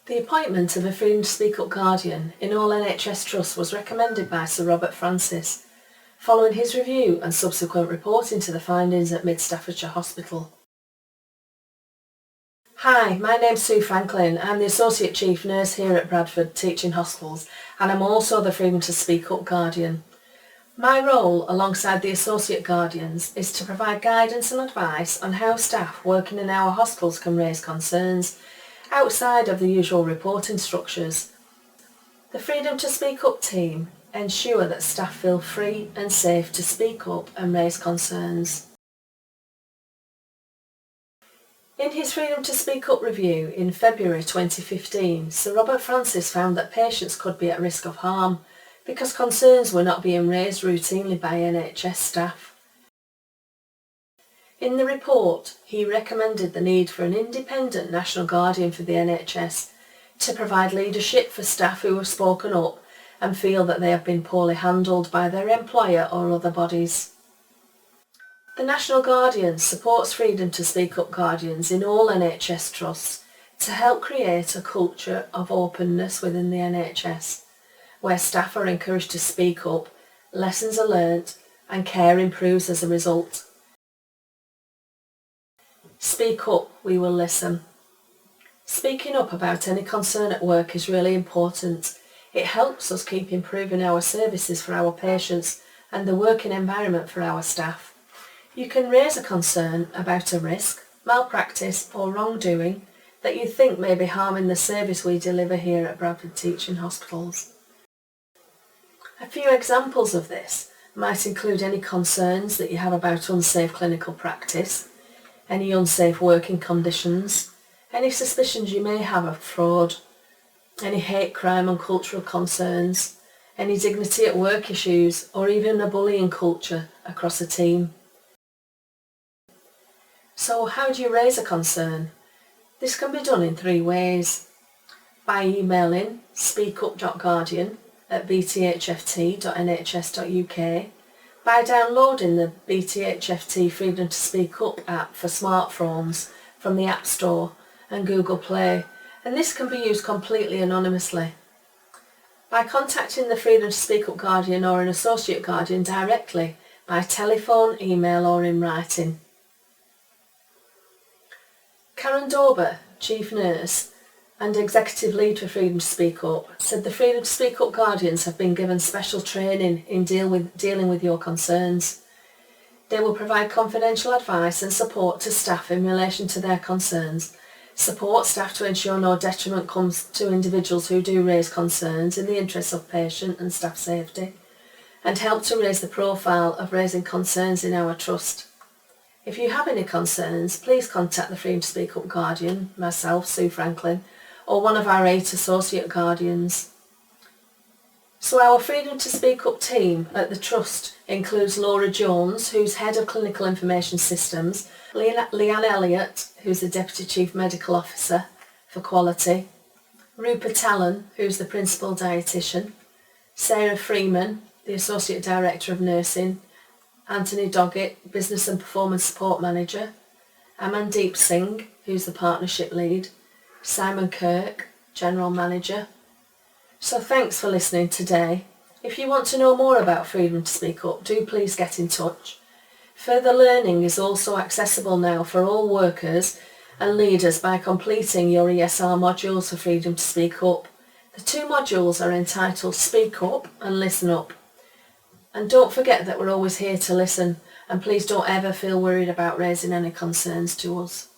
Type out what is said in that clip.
The appointment of a Freedom to Speak Up Guardian in all NHS trusts was recommended by Sir Robert Francis, following his review and subsequent reporting to the findings at Mid Staffordshire Hospital. Hi, my name's Sue Franklin. I'm the Associate Chief Nurse here at Bradford Teaching Hospitals, and I'm also the Freedom to Speak Up Guardian. My role, alongside the Associate Guardians, is to provide guidance and advice on how staff working in our hospitals can raise concerns outside of the usual reporting structures. The Freedom to Speak Up team ensure that staff feel free and safe to speak up and raise concerns. In his Freedom to Speak Up review in February 2015, Sir Robert Francis found that patients could be at risk of harm because concerns were not being raised routinely by NHS staff. In the report, he recommended the need for an independent national guardian for the NHS to provide leadership for staff who have spoken up and feel that they have been poorly handled by their employer or other bodies. The National Guardian supports Freedom to Speak Up Guardians in all NHS trusts to help create a culture of openness within the NHS, where staff are encouraged to speak up, lessons are learnt and care improves as a result. Speak up, we will listen. Speaking up about any concern at work is really important. It helps us keep improving our services for our patients and the working environment for our staff. You can raise a concern about a risk, malpractice or wrongdoing that you think may be harming the service we deliver here at Bradford Teaching Hospitals. A few examples of this might include any concerns that you have about unsafe clinical practice, any unsafe working conditions, any suspicions you may have of fraud, any hate crime and cultural concerns, any dignity at work issues, or even a bullying culture across a team. So how do you raise a concern? This can be done in 3 ways. By emailing speakup.guardian@bthft.nhs.uk, by downloading the BTHFT Freedom to Speak Up app for smartphones from the App Store and Google Play, and this can be used completely anonymously. By contacting the Freedom to Speak Up Guardian or an Associate Guardian directly by telephone, email or in writing. Karen Dauber, Chief Nurse and Executive Lead for Freedom to Speak Up, said the Freedom to Speak Up Guardians have been given special training in dealing with your concerns. They will provide confidential advice and support to staff in relation to their concerns, support staff to ensure no detriment comes to individuals who do raise concerns in the interests of patient and staff safety, and help to raise the profile of raising concerns in our trust. If you have any concerns, please contact the Freedom to Speak Up Guardian, myself, Sue Franklin, or one of our 8 Associate Guardians. So our Freedom to Speak Up team at the Trust includes Laura Jones, who's Head of Clinical Information Systems, Leanne Elliott, who's the Deputy Chief Medical Officer for Quality, Rupert Allen, who's the Principal Dietitian, Sarah Freeman, the Associate Director of Nursing, Anthony Doggett, Business and Performance Support Manager, Amandeep Singh, who's the Partnership Lead, Simon Kirk, General Manager. So thanks for listening today. If you want to know more about Freedom to Speak Up, do please get in touch. Further learning is also accessible now for all workers and leaders by completing your ESR modules for Freedom to Speak Up. The 2 modules are entitled Speak Up and Listen Up. And don't forget that we're always here to listen, and please don't ever feel worried about raising any concerns to us.